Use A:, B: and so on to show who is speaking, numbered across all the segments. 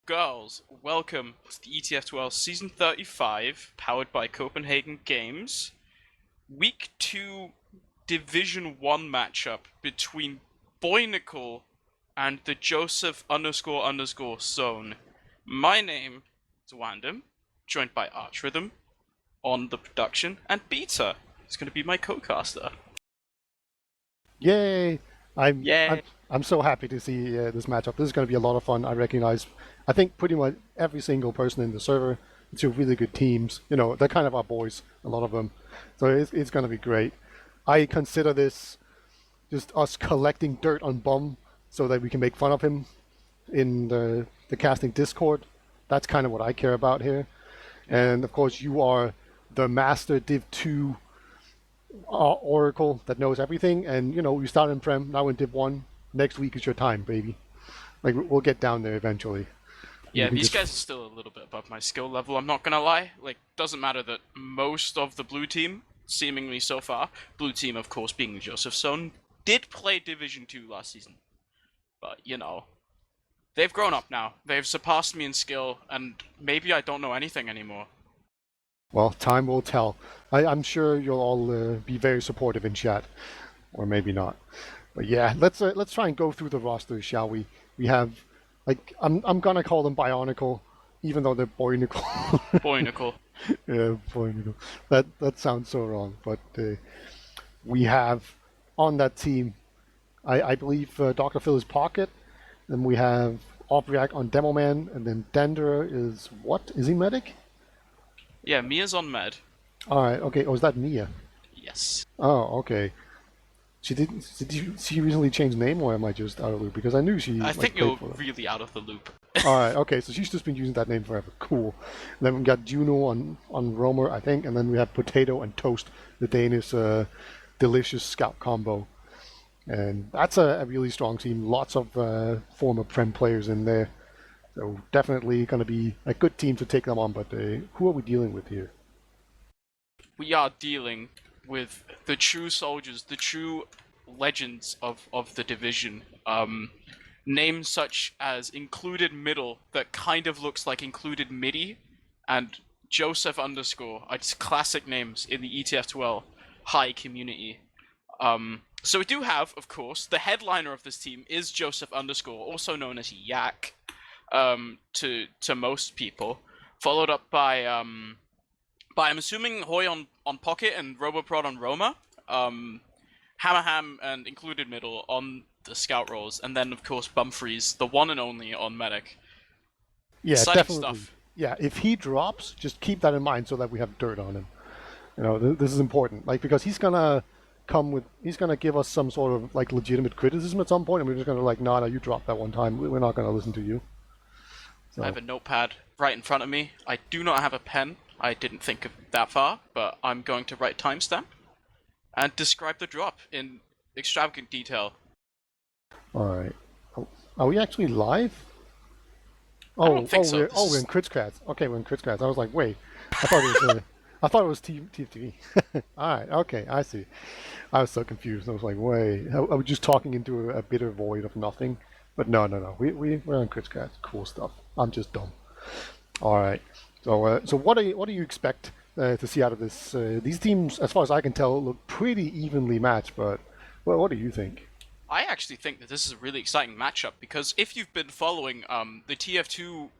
A: Girls, welcome to the ETF2L Season 35, powered by Copenhagen Games. Week 2 Division 1 matchup between Boinicle and the Joseph___ zone. My name is Wandum, joined by ArchRhythm on the production, and Beta is going to be my co-caster.
B: Yay! I'm
A: Yay!
B: I'm so happy to see this matchup. This is going to be a lot of fun. I think pretty much every single person in the server. Two really good teams. You know, they're kind of our boys, a lot of them. So it's going to be great. I consider this just us collecting dirt on Bum so that we can make fun of him in the casting Discord. That's kind of what I care about here. And of course, you are the master Div2 Oracle that knows everything, and you know, you start in Prem, now in Div 1. Next week is your time, baby. Like, we'll get down there eventually.
A: Yeah, these guys are still a little bit above my skill level, I'm not gonna lie. Like, doesn't matter that most of the blue team, seemingly so far, blue team of course being Joseph's zone, did play Division 2 last season. But, you know, they've grown up now. They've surpassed me in skill, and maybe I don't know anything anymore.
B: Well, time will tell. I'm sure you'll all be very supportive in chat, or maybe not. But yeah, let's try and go through the roster, shall we? We have, like, I'm gonna call them Bionicle, even though they're Boinicle.
A: Boinicle.
B: Yeah, Boinicle. That sounds so wrong. But we have on that team, I believe Dr. Phil is Pocket, then we have Obriak on Demo Man, and then Dender is what? Is he Medic?
A: Yeah, Mia's on med.
B: Alright, okay. Oh, is that Mia?
A: Yes.
B: Oh, okay. Did she recently change name, or am I just out of the loop? Because I knew she.
A: I think you're really out of the loop.
B: Alright, okay, so she's just been using that name forever. Cool. And then we got Juno on Roamer, I think, and then we have Potato and Toast, the Danish delicious scout combo. And that's a really strong team. Lots of former Prem players in there. So definitely going to be a good team to take them on, but who are we dealing with here?
A: We are dealing with the true soldiers, the true legends of the division. Names such as Included Middle, that kind of looks like Included MIDI, and Joseph _ are just classic names in the ETF2L high community. So we do have, of course, the headliner of this team is Joseph _, also known as Yak, to most people, followed up by I'm assuming Hoy on Pocket and Roboprod on Roma, Hammerham and Included Middle on the scout roles, and then of course Bumfries, the one and only on Medic.
B: Yeah,
A: Exciting
B: definitely.
A: stuff.
B: Yeah, if he drops, just keep that in mind so that we have dirt on him. You know, this is important. Like, because he's gonna give us some sort of like legitimate criticism at some point, and we're just gonna like, no, you dropped that one time. We're not gonna listen to you.
A: So. I have a notepad right in front of me. I do not have a pen. I didn't think of that far, but I'm going to write timestamp and describe the drop in extravagant detail.
B: Alright. Oh, are we actually live?
A: I don't think so.
B: We're in Critscrats. Okay, we're in Critscrats. I was like, wait. I thought it was TF2. Alright, okay, I see. I was so confused. I was like, wait. I was just talking into a bitter void of nothing. But no. We're on Critscrats. Cool stuff. I'm just dumb. Alright. So what do you expect to see out of this? These teams, as far as I can tell, look pretty evenly matched, but well, what do you think?
A: I actually think that this is a really exciting matchup, because if you've been following the TF2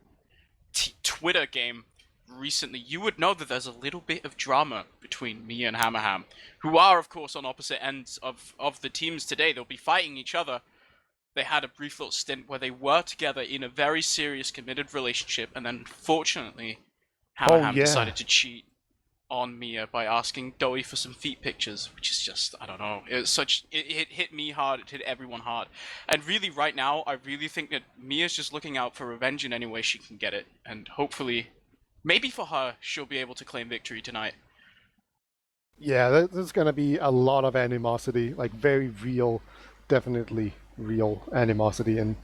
A: Twitter game recently, you would know that there's a little bit of drama between Mia and Hammerham, who are, of course, on opposite ends of the teams today. They'll be fighting each other. They had a brief little stint where they were together in a very serious, committed relationship, and then, fortunately, Hammerham decided to cheat on Mia by asking Doey for some feet pictures, which is just, I don't know, it hit me hard, it hit everyone hard. And really, right now, I really think that Mia's just looking out for revenge in any way she can get it, and hopefully, maybe for her, she'll be able to claim victory tonight.
B: Yeah, there's going to be a lot of animosity, like very real, definitely real animosity, and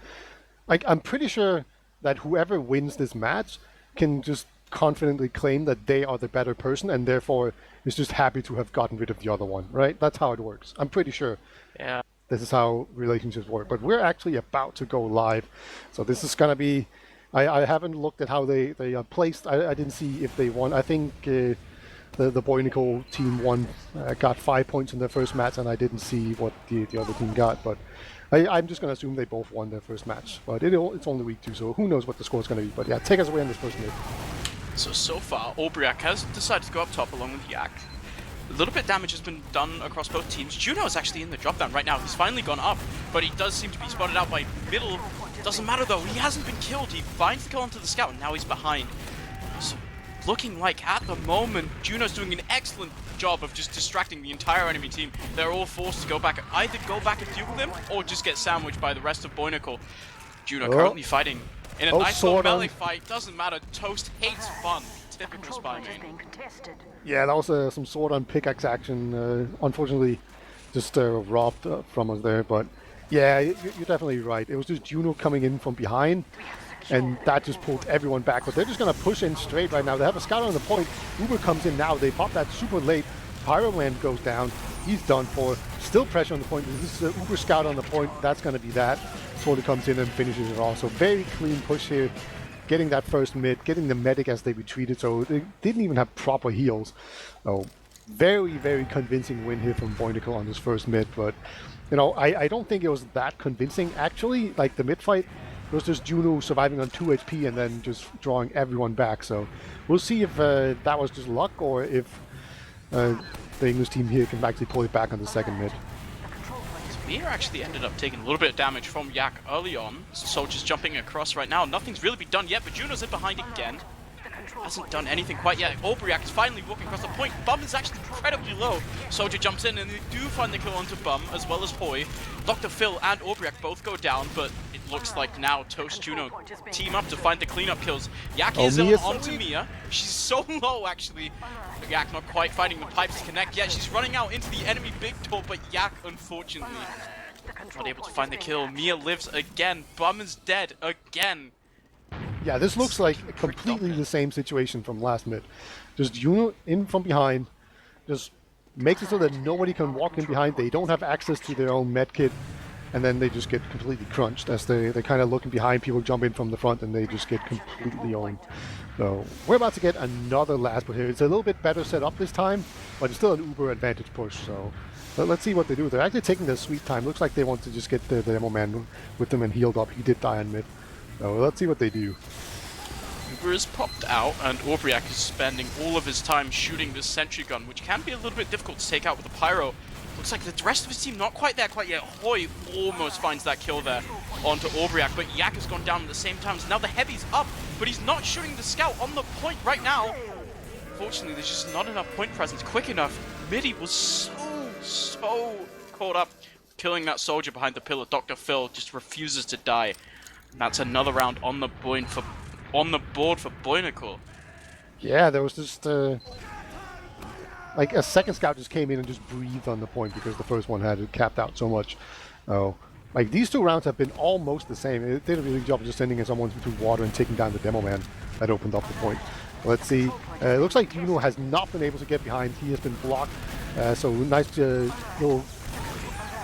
B: like I'm pretty sure that whoever wins this match can just confidently claim that they are the better person, and therefore is just happy to have gotten rid of the other one, right? That's how it works. I'm pretty sure.
A: Yeah.
B: This is how relationships work. But we're actually about to go live, so this is gonna be I haven't looked at how they placed. I didn't see if they won. I think the Boinicle team won, got 5 points in their first match, and I didn't see what the other team got. But I'm just going to assume they both won their first match. But it's only week 2, so who knows what the score is going to be. But yeah, take us away on this first mid.
A: So far, Olbriak has decided to go up top along with Yak. A little bit of damage has been done across both teams. Juno is actually in the drop down right now. He's finally gone up, but he does seem to be spotted out by middle. Doesn't matter though, he hasn't been killed. He finds the kill onto the scout, and now he's behind. So, looking like at the moment, Juno's doing an excellent job of just distracting the entire enemy team. They're all forced to go back, either go back and deal with him, or just get sandwiched by the rest of Boinicle. Juno currently fighting in a nice little melee fight. Doesn't matter, Toast hates fun. Typical spy main.
B: Yeah, that was some sword on pickaxe action. Unfortunately, just robbed from us there. But yeah, you're definitely right. It was just Juno coming in from behind, and that just pulled everyone back. But they're just going to push in straight right now. They have a scout on the point. Uber comes in now. They pop that super late. Pyroman goes down. He's done for. Still pressure on the point. This is Uber scout on the point. That's going to be that. Sword comes in and finishes it all. So very clean push here. Getting that first mid, getting the medic as they retreated, so they didn't even have proper heals. So very, very convincing win here from Boinicle on this first mid, but you know, I don't think it was that convincing actually. Like the mid fight, it was just Juno surviving on 2 HP and then just drawing everyone back. So we'll see if that was just luck or if the English team here can actually pull it back on the second mid.
A: Mia actually ended up taking a little bit of damage from Yak early on. Soldiers jumping across right now. Nothing's really been done yet, but Juno's in behind again. Hasn't done anything quite yet. Olbriak is finally walking across the point. Bum is actually incredibly low. Soldier jumps in and they do find the kill onto Bum as well as Hoy. Dr. Phil and Olbriak both go down, but it looks like now Toast Juno team up to find the cleanup kills. Yak is onto Mia. She's so low actually. Yak not quite finding the pipes to connect yet. She's running out into the enemy big door, but Yak unfortunately not able to find the kill. Mia lives again. Bum is dead again.
B: Yeah, this looks like completely the same situation from last mid. Just Juno in from behind, just makes it so that nobody can walk in behind. They don't have access to their own medkit, and then they just get completely crunched as they're kind of looking behind. People jump in from the front, and they just get completely owned. So we're about to get another last but here. It's a little bit better set up this time, but it's still an uber advantage push. So let's see what they do. They're actually taking their sweet time. Looks like they want to just get the demo man with them and healed up. He did die on mid. So let's see what they do.
A: Uber is popped out, and Olbriak is spending all of his time shooting this sentry gun, which can be a little bit difficult to take out with the pyro. Looks like the rest of his team not quite there quite yet. Hoy almost finds that kill there onto Olbriak, but Yak has gone down at the same time. So now the heavy's up, but he's not shooting the scout on the point right now. Unfortunately, there's just not enough point presence quick enough. Midi was so caught up killing that soldier behind the pillar. Dr. Phil just refuses to die. And that's another round on the board for Boinicle.
B: Yeah, there was just like a second scout just came in and just breathed on the point because the first one had it capped out so much. Oh, like these 2 rounds have been almost the same. It did a really good job of just sending someone through water and taking down the demo man that opened up the point. Let's see. It looks like Juno has not been able to get behind. He has been blocked. So nice little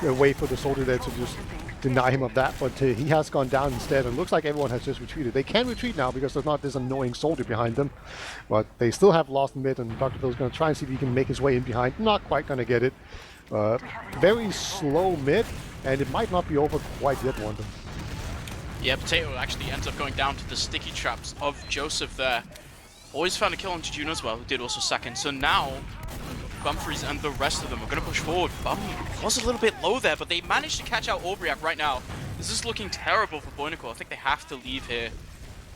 B: way for the soldier there to just deny him of that, but he has gone down instead, and it looks like everyone has just retreated. They can retreat now because there's not this annoying soldier behind them, but they still have lost mid, and Dr. Phil's going to try and see if he can make his way in behind. Not quite going to get it. Very slow mid, and it might not be over quite yet, Wandum.
A: Yeah, Potato actually ends up going down to the sticky traps of Joseph there. Always found a kill onto Juno as well, who did also second. So now Bumfries and the rest of them are going to push forward. Bum was a little bit low there, but they managed to catch out Olbriak right now. This is looking terrible for Boinicle. I think they have to leave here.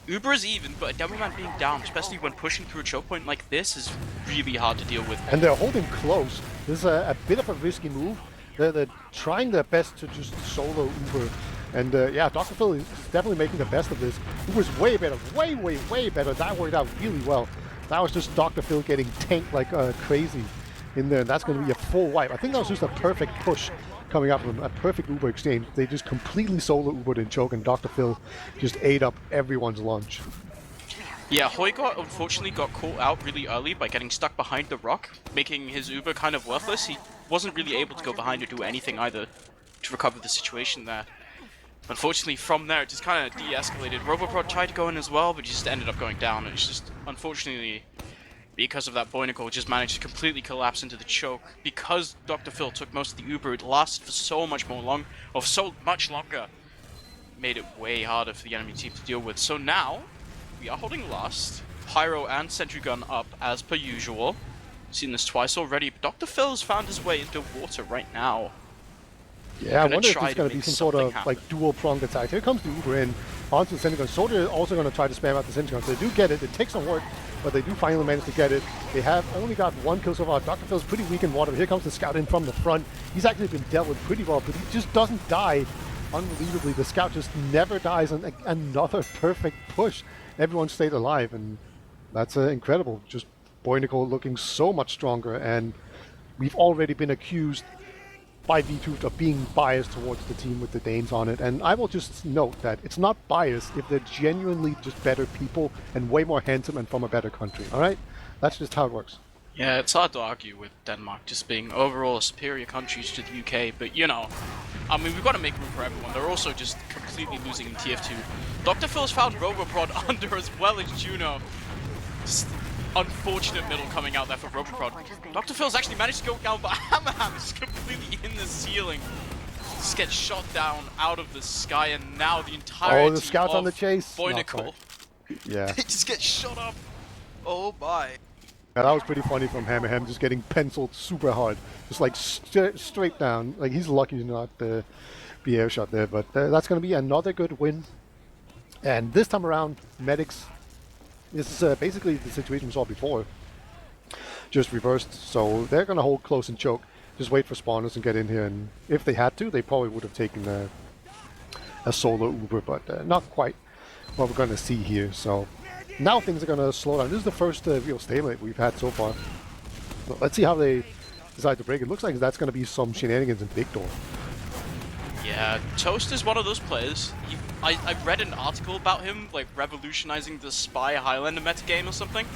A: Uber is even, but a demo man being down, especially when pushing through a choke point like this, is really hard to deal with.
B: And they're holding close. This is a bit of a risky move. They're trying their best to just solo Uber. And yeah, Dr. Phil is definitely making the best of this. Uber's way better, way better. That worked out really well. That was just Dr. Phil getting tanked like crazy in there. That's going to be a full wipe. I think that was just a perfect push coming up from a perfect Uber exchange. They just completely solo Ubered in choke, and Dr. Phil just ate up everyone's lunch.
A: Yeah, Hoy unfortunately got caught out really early by getting stuck behind the rock, making his Uber kind of worthless. He wasn't really able to go behind or do anything either to recover the situation there. Unfortunately, from there, it just kind of de-escalated. Roboprod tried to go in as well, but just ended up going down. It's just, unfortunately, because of that, Boinicle just managed to completely collapse into the choke. Because Dr. Phil took most of the Uber, it lasted for so much longer. Made it way harder for the enemy team to deal with. So now, we are holding last. Pyro and Sentry Gun up as per usual. Seen this twice already, but Dr. Phil's found his way into water right now.
B: Yeah, I wonder if
A: try
B: there's
A: to
B: going to be
A: make
B: some sort of
A: something happen.
B: like dual pronged attack. Here comes the Uber in onto the Sentry Gun. Soldier is also going to try to spam out the Sentry Gun. So they do get it. It takes some work, but they do finally manage to get it. They have only got one kill so far. Dr. Phil's pretty weak in water. Here comes the Scout in from the front. He's actually been dealt with pretty well, but he just doesn't die. Unbelievably, the Scout just never dies, and another perfect push. Everyone stayed alive, and that's incredible. Just Boinicle looking so much stronger, and we've already been accused by Wiethoofd of being biased towards the team with the Danes on it, and I will just note that it's not biased if they're genuinely just better people and way more handsome and from a better country, alright? That's just how it works.
A: Yeah, it's hard to argue with Denmark just being overall a superior country to the UK, but you know, I mean, we've got to make room for everyone. They're also just completely losing in TF2. Dr. Phil's found Roboprod under as well as Juno. Just unfortunate middle coming out there for Roboprod. Dr. Phil's actually managed to go down, but Hammerham is completely in the ceiling. Just gets shot down out of the sky, and now the entire
B: Oh, the Scouts on the chase.
A: Boinicle.
B: Yeah.
A: They just get shot up. Oh my.
B: Yeah, that was pretty funny from Hammerham, just getting penciled super hard. Just like straight down. Like, he's lucky to not be air shot there, but that's going to be another good win. And this time around, medics, this is basically the situation we saw before, just reversed. So they're going to hold close and choke, just wait for spawners and get in here. And if they had to, they probably would have taken a solo Uber, but not quite what we're going to see here. So now things are going to slow down. This is the first real stalemate we've had so far. So let's see how they decide to break. It looks like that's going to be some shenanigans in Big Door.
A: Yeah, Toast is one of those players. I read an article about him, like, revolutionizing the Spy Highlander metagame or something.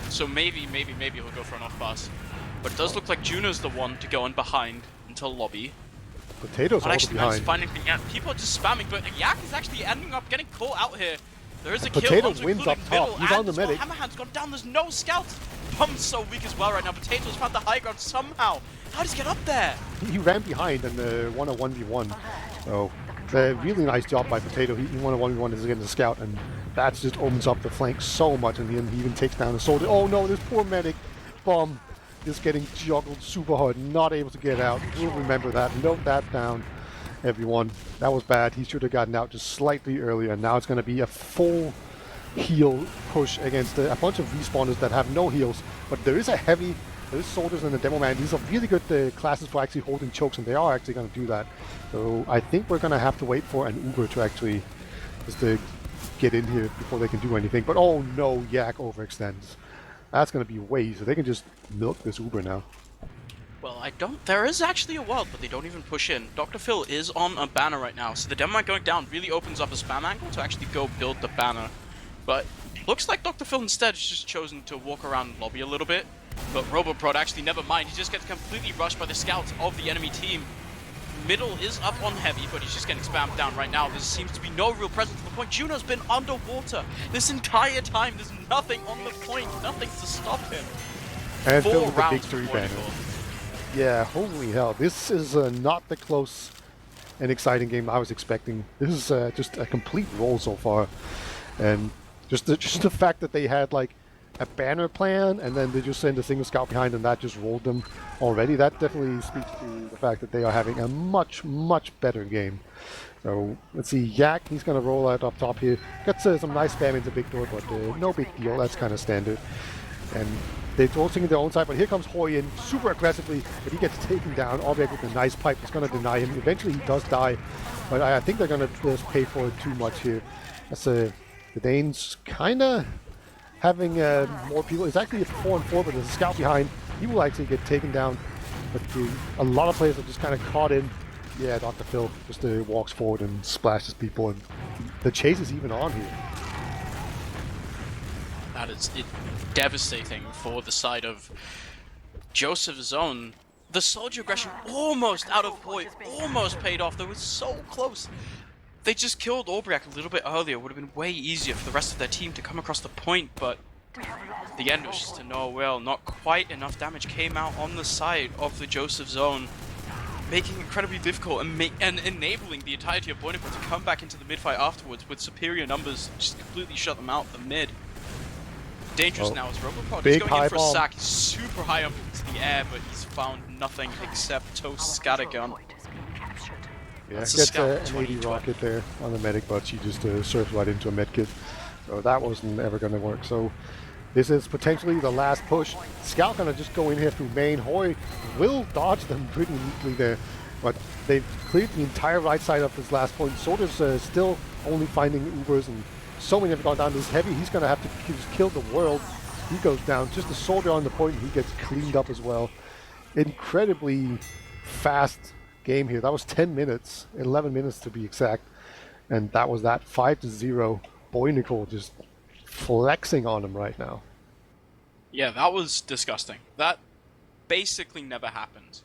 A: So maybe he'll go for an off-pass. But it does look like Juno's the one to go in behind until lobby.
B: Potatoes
A: But
B: also
A: actually,
B: behind.
A: finding the people are just spamming, but Yak is actually ending up getting caught out here. There is a kill.
B: Potato
A: onto
B: wins up
A: including
B: top.
A: middle,
B: He's
A: and
B: on the
A: as well,
B: medic.
A: Hammerhand's gone down. There's no scouts. Bum's so weak as well right now. Potato's found the high ground somehow. How does he get up there?
B: He ran behind and won a 1v1. So, really nice job by Potato. He won a 1v1 against the Scout, and that just opens up the flank so much, and he even takes down the soldier. Oh no, this poor medic. Bum just getting juggled super hard, not able to get out. We'll remember that. Note that down, everyone. That was bad. He should have gotten out just slightly earlier, and now it's going to be a full heal push against a bunch of respawners that have no heals. But there is there's soldiers and the demo man. These are really good classes for actually holding chokes, and they are actually going to do that. So I think we're going to have to wait for an Uber to actually just get in here before they can do anything. But oh no, Yak overextends. That's going to be way easier. They can just milk this Uber now.
A: Well, there is actually a world, but they don't even push in. Dr. Phil is on a banner right now, so the demo man going down really opens up a spam angle to actually go build the banner. But looks like Dr. Phil instead has just chosen to walk around lobby a little bit. But Roboprod actually never mind. He just gets completely rushed by the scouts of the enemy team. Middle is up on heavy, but he's just getting spammed down right now. There seems to be no real presence on the point. Juno's been underwater this entire time. There's nothing on the point. Nothing to stop him.
B: And
A: 4
B: Phil with the
A: rounds
B: victory
A: before
B: banner.
A: Boinicle.
B: Yeah, holy hell. This is not the close and exciting game I was expecting. This is just a complete roll so far. And just the fact that they had like a banner plan and then they just sent a single scout behind and that just rolled them already, that definitely speaks to the fact that they are having a much better game. So let's see, Yak, he's going to roll out up top here. Got some nice spam into Big Door, but no big deal, that's kind of standard. And they're forcing their own side, but here comes Hoy in super aggressively, but he gets taken down. Albrecht with a nice pipe is going to deny him. Eventually he does die, but I think they're going to just pay for it too much here. That's the Danes kind of having more people. It's actually a 4-on-4, but there's a scout behind. He will actually get taken down, but a lot of players are just kind of caught in. Yeah, Dr. Phil just walks forward and splashes people, and the chase is even on here.
A: That is devastating for the side of Joseph's zone. The soldier aggression almost out of point, almost paid off. They were so close. they just killed Aubrac a little bit earlier, it would have been way easier for the rest of their team to come across the point, but at the end it was just to no avail. Not quite enough damage came out on the side of the Joseph zone, making it incredibly difficult and enabling the entirety of Boinicle to come back into the mid-fight afterwards with superior numbers, just completely shut them out the mid. Dangerous now as Robopod is going in for a sack. He's super high up into the air, but he's found nothing except Toast Scattergun.
B: Yeah, gets an 80 rocket there on the medic, but she just surfs right into a medkit. So that wasn't ever going to work. So this is potentially the last push. Scout gonna just go in here through main. Hoy will dodge them pretty neatly there, but they've cleared the entire right side of this last point. Soda's still only finding Ubers, and so many have gone down. This heavy, he's gonna have to just kill the world. He goes down. Just a soldier on the point, and he gets cleaned up as well. Incredibly fast game here. That was 10 minutes, 11 minutes to be exact, and that was that 5-0. Boinicle just flexing on him right now.
A: Yeah, that was disgusting. That basically never happened.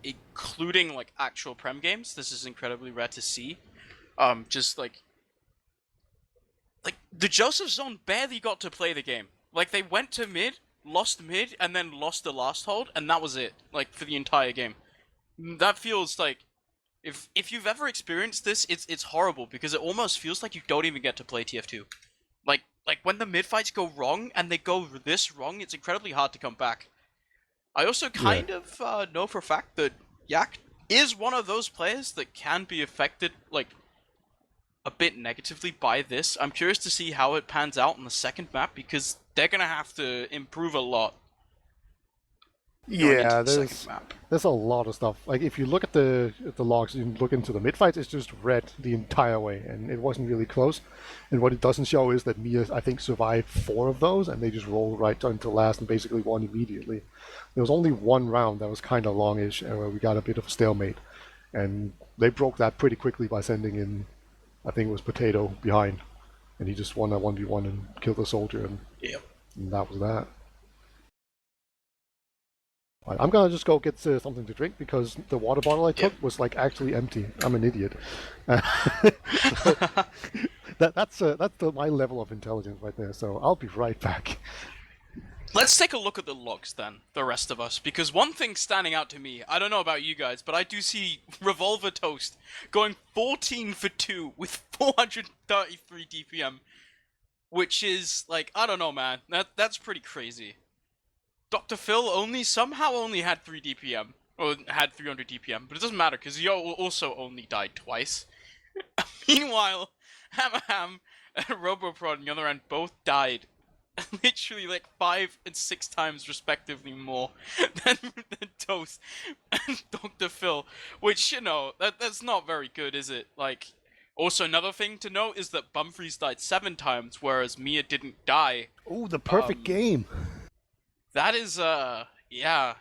A: Including like actual Prem games. This is incredibly rare to see. Just like the Joseph Zone barely got to play the game. Like they went to mid, and then lost the last hold, and that was it. Like for the entire game. That feels like if you've ever experienced this, it's horrible because it almost feels like you don't even get to play TF2. Like when the mid fights go wrong and they go this wrong, it's incredibly hard to come back. I also kind of know for a fact that Yak is one of those players that can be affected like a bit negatively by this. I'm curious to see how it pans out on the second map because they're gonna have to improve a lot.
B: Yeah, there's a lot of stuff. Like if you look at the logs, you look into the mid fights, it's just red the entire way, and it wasn't really close. And what it doesn't show is that Mia, I think, survived 4 of those, and they just rolled right until last and basically won immediately. There was only one round that was kind of longish, where we got a bit of a stalemate, and they broke that pretty quickly by sending in, I think it was Potato behind, and he just won a 1v1 and killed a soldier, and that was that. I'm gonna just go get something to drink because the water bottle I took was like actually empty. I'm an idiot. That's my level of intelligence right there. So I'll be right back.
A: Let's take a look at the logs then, the rest of us, because one thing standing out to me, I don't know about you guys, but I do see Revolver Toast going 14 for 2 with 433 DPM, which is like, I don't know, man. That's pretty crazy. Dr. Phil somehow only had 3 DPM, or had 300 DPM, but it doesn't matter because he also only died twice. Meanwhile, Hammerham and Roboprod on the other end both died literally like 5 and 6 times respectively more than Toast and Dr. Phil, which, you know, that's not very good, is it? Like, also another thing to note is that Bumfries died 7 times, whereas Mia didn't die.
B: Oh, the perfect game.
A: That is, yeah.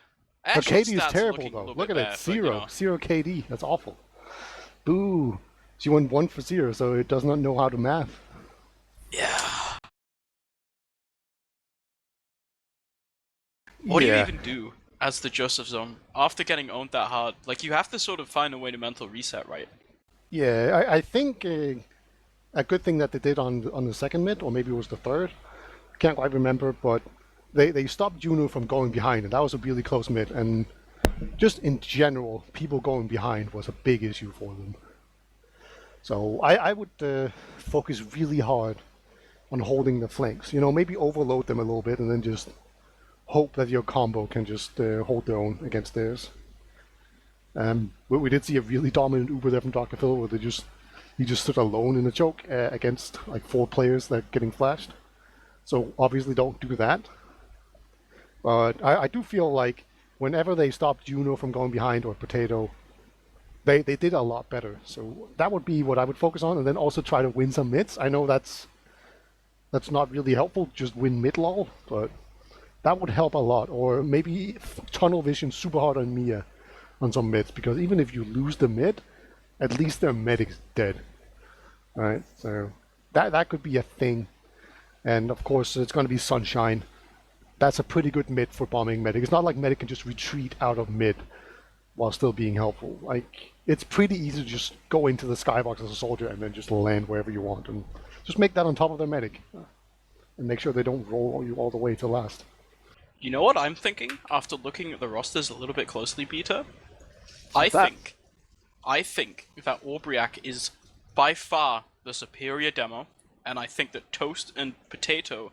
B: But KD is terrible, though. Look at it, 0 KD. That's awful. Boo. She went 1 for 0, so it does not know how to math.
A: Yeah. What do you even do as the Joseph Zone after getting owned that hard? Like, you have to sort of find a way to mental reset, right?
B: Yeah, I think a good thing that they did on the second mid, or maybe it was the third, can't quite remember, but they stopped Juno from going behind, and that was a really close mid, and just in general, people going behind was a big issue for them. So I would focus really hard on holding the flanks. You know, maybe overload them a little bit, and then just hope that your combo can just hold their own against theirs. We did see a really dominant Uber there from Dr. Phil, where he just stood alone in the choke against like 4 players that are getting flashed. So obviously don't do that. But I do feel like whenever they stopped Juno from going behind or Potato, they did a lot better. So that would be what I would focus on, and then also try to win some mids. I know that's not really helpful, just win mid lol, but that would help a lot. Or maybe tunnel vision super hard on Mia on some mids, because even if you lose the mid, at least their medic's dead. Alright, so that could be a thing. And of course it's going to be Sunshine. That's a pretty good mid for bombing medic. It's not like medic can just retreat out of mid while still being helpful. Like, it's pretty easy to just go into the skybox as a soldier and then just land wherever you want, and just make that on top of their medic, and make sure they don't roll you all the way to last.
A: You know what I'm thinking after looking at the rosters a little bit closely, Peter?
B: What's that?
A: I think that Orbriac is by far the superior demo, and I think that Toast and Potato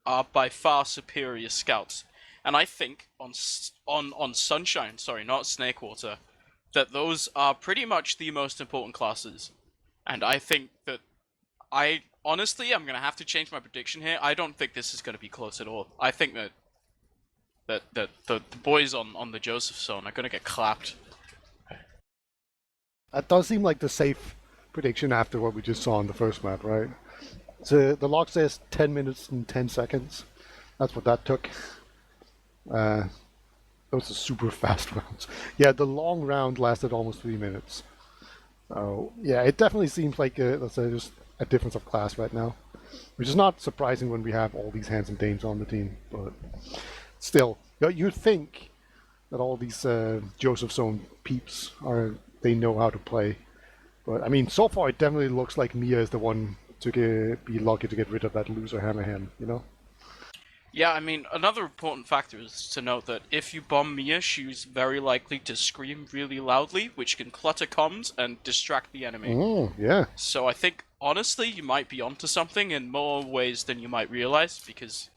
A: are by far superior scouts. And I think on Sunshine, sorry, not Snakewater, that those are pretty much the most important classes. And I think that honestly, I'm gonna have to change my prediction here. I don't think this is gonna be close at all. I think that the boys on the Joseph zone are gonna get clapped.
B: That does seem like the safe prediction after what we just saw in the first map, right? So the log says 10 minutes and 10 seconds. That's what that took. Those are super fast rounds. Yeah, the long round lasted almost 3 minutes. So yeah, it definitely seems like let's say just a difference of class right now, which is not surprising when we have all these handsome dames on the team. But still, you'd think that all these Joseph Zone peeps they know how to play. But I mean, so far it definitely looks like Mia is the one to be lucky to get rid of that loser Hammerhand, you know?
A: Yeah, I mean, another important factor is to note that if you bomb Mia, she's very likely to scream really loudly, which can clutter comms and distract the enemy.
B: Oh, yeah.
A: So I think, honestly, you might be onto something in more ways than you might realize, because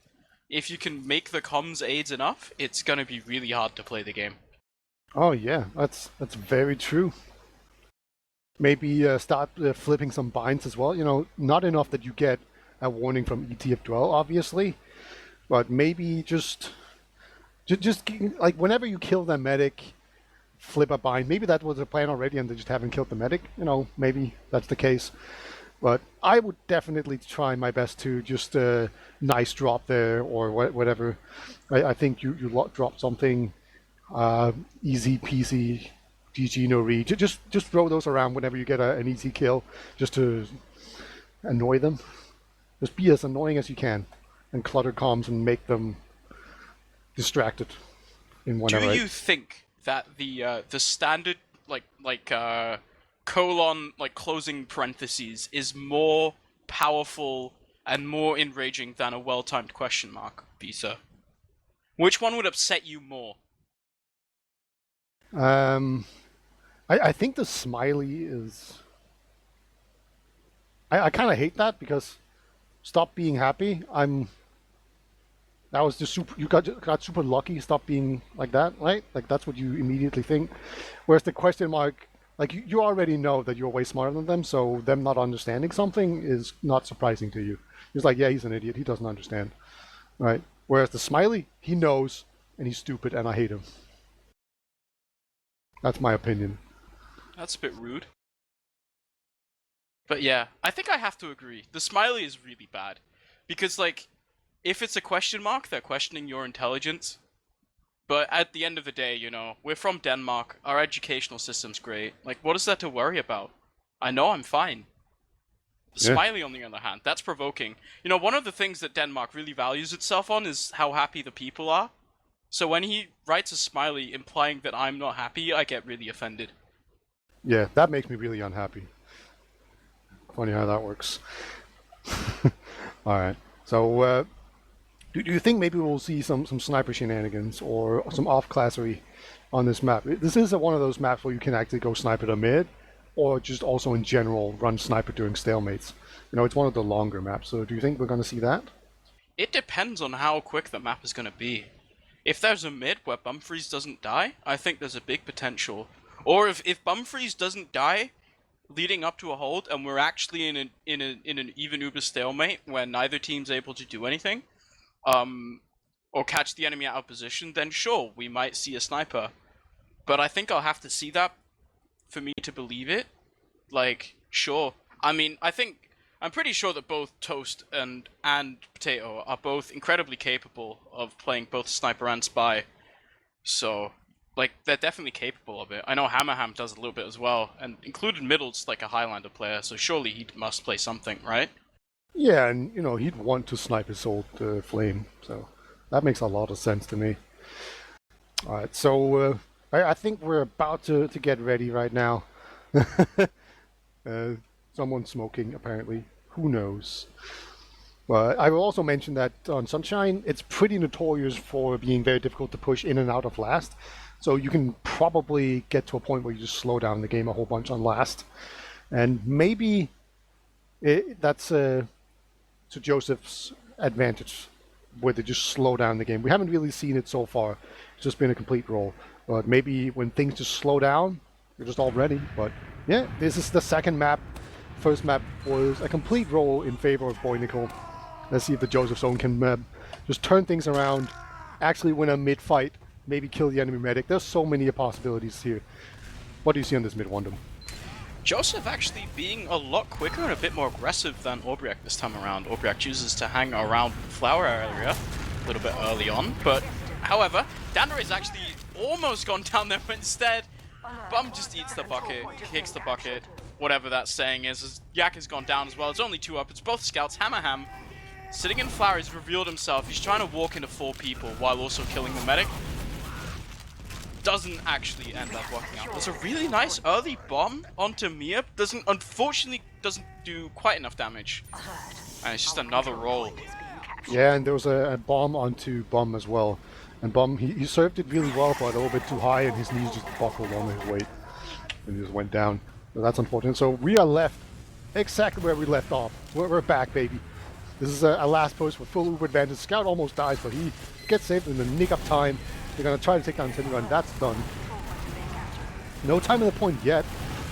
A: if you can make the comms aids enough, it's gonna be really hard to play the game.
B: Oh, yeah, that's very true. Maybe start flipping some binds as well. You know, not enough that you get a warning from ETF2L, obviously, but maybe just like whenever you kill the medic, flip a bind. Maybe that was the plan already, and they just haven't killed the medic. You know, maybe that's the case. But I would definitely try my best to just nice drop there or whatever. I think you drop something easy peasy. GG no read. Just throw those around whenever you get an easy kill, just to annoy them. Just be as annoying as you can, and clutter comms and make them distracted in one.
A: Do you think that the standard colon closing parentheses is more powerful and more enraging than a well-timed question mark, Visa? Which one would upset you more?
B: I think the smiley is. I kind of hate that because stop being happy. That was just super. You got super lucky. Stop being like that, right? Like that's what you immediately think. Whereas the question mark, like you already know that you're way smarter than them, so them not understanding something is not surprising to you. It's like, yeah, he's an idiot. He doesn't understand, right? Whereas the smiley, he knows and he's stupid, and I hate him. That's my opinion.
A: That's a bit rude. But yeah, I think I have to agree. The smiley is really bad. Because, like, if it's a question mark, they're questioning your intelligence. But at the end of the day, you know, we're from Denmark. Our educational system's great. Like, what is there to worry about? I know I'm fine. The smiley, on the other hand, that's provoking. You know, one of the things that Denmark really values itself on is how happy the people are. So when he writes a smiley implying that I'm not happy, I get really offended.
B: Yeah, that makes me really unhappy. Funny how that works. All right. So, do you think maybe we'll see some sniper shenanigans or some off-classery on this map? This is one of those maps where you can actually go sniper to mid, or just also in general run sniper during stalemates. You know, it's one of the longer maps. So, do you think we're going to see that?
A: It depends on how quick the map is going to be. If there's a mid where Bumfries doesn't die, I think there's a big potential. Or if Bumfries doesn't die leading up to a hold, and we're actually in an even uber stalemate where neither team's able to do anything, or catch the enemy out of position, then sure, we might see a sniper. But I think I'll have to see that for me to believe it. Like, sure. I mean, I'm pretty sure that both Toast and Potato are both incredibly capable of playing both Sniper and Spy. So, like, they're definitely capable of it. I know Hammerham does a little bit as well, and included Middle's like a Highlander player, so surely he must play something, right?
B: Yeah, and you know he'd want to snipe his old flame, so that makes a lot of sense to me. All right, so I think we're about to get ready right now. Someone smoking, apparently. Who knows? But I will also mention that on Sunshine, it's pretty notorious for being very difficult to push in and out of last. So you can probably get to a point where you just slow down the game a whole bunch on last. And maybe that's to Joseph's advantage, where they just slow down the game. We haven't really seen it so far. It's just been a complete roll. But maybe when things just slow down, you're just all ready. But yeah, this is the second map. First map was a complete roll in favor of Boinicle. Let's see if the Joseph Zone can just turn things around, actually win a mid-fight, maybe kill the enemy medic. There's so many possibilities here. What do you see on this mid-wandum?
A: Joseph actually being a lot quicker and a bit more aggressive than Aubriac this time around. Aubriac chooses to hang around the flower area a little bit early on, but however, Dander is actually almost gone down there, but instead, Bum just eats the bucket, kicks the bucket, whatever that saying is. As Yak has gone down as well. It's only 2 up. It's both scouts. Hammerham, sitting in flower, has revealed himself. He's trying to walk into 4 people while also killing the medic. Doesn't actually end up working out. There's a really nice early bomb onto Mia. Unfortunately doesn't do quite enough damage. And it's just another roll.
B: Yeah, and there was a bomb onto Bum as well. And Bum, he served it really well, but a little bit too high, and his knees just buckled on his weight. And he just went down. So that's unfortunate. So we are left exactly where we left off. We're back, baby. This is a last push with full Uber advantage. Scout almost dies, but he gets saved in the nick of time. They're going to try to take down Tindergun. That's done. No time in the point yet,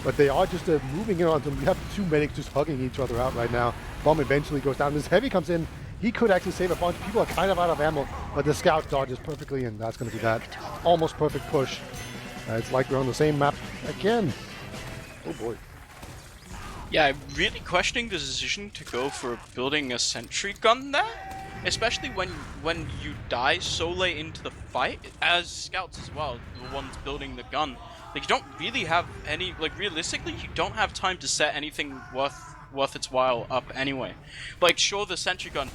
B: but they are just moving in on them. We have 2 medics just hugging each other out right now. Bomb eventually goes down. This heavy comes in. He could actually save a bunch. People are kind of out of ammo, but the scout dodges perfectly, and that's going to be that almost perfect push. It's like we're on the same map again. Oh boy.
A: Yeah, I'm really questioning the decision to go for building a sentry gun there. Especially when you die so late into the fight, as scouts as well, the ones building the gun. Like, you don't really have any, like, realistically, you don't have time to set anything worth its while up anyway. Like, sure, the sentry gun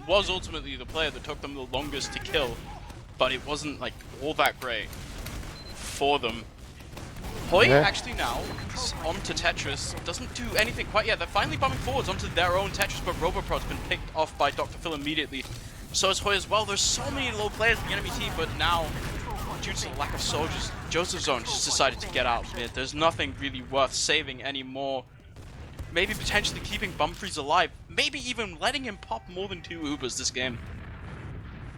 A: was ultimately the player that took them the longest to kill, but it wasn't, like, all that great for them. Hoi actually now onto Tetris doesn't do anything quite yet. They're finally bombing forwards onto their own Tetris, but Roboprod's been picked off by Dr. Phil immediately. So is Hoi as well. There's so many low players in the enemy team, but now, due to the lack of soldiers, Joseph Zone just decided to get out mid. There's nothing really worth saving anymore. Maybe potentially keeping Bumfries alive. Maybe even letting him pop more than 2 Ubers this game.